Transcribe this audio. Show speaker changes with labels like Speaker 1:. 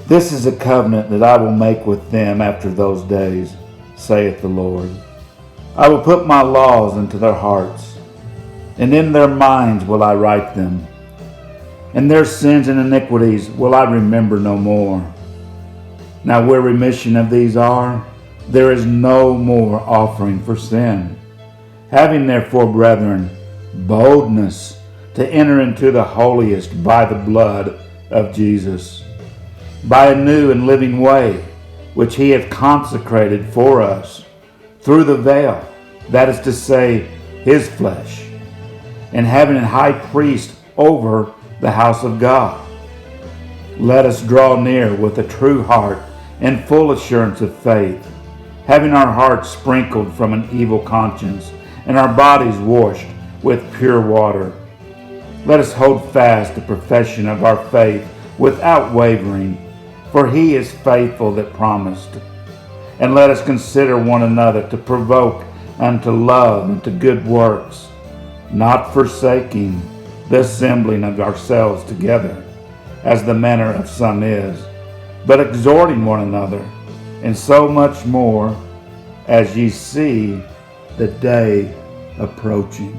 Speaker 1: This is a covenant that I will make with them after those days, saith the Lord. I will put my laws into their hearts, and in their minds will I write them. And their sins and iniquities will I remember no more. Now where remission of these are, there is no more offering for sin. Having therefore, brethren, boldness to enter into the holiest by the blood of Jesus, by a new and living way, which he hath consecrated for us, through the veil, that is to say, his flesh, and having a high priest over the house of God. Let us draw near with a true heart and full assurance of faith, having our hearts sprinkled from an evil conscience, and our bodies washed with pure water. Let us hold fast the profession of our faith without wavering, for he is faithful that promised. And let us consider one another to provoke unto love and to good works, not forsaking the assembling of ourselves together, as the manner of some is, but exhorting one another, and so much more as ye see the day approaching.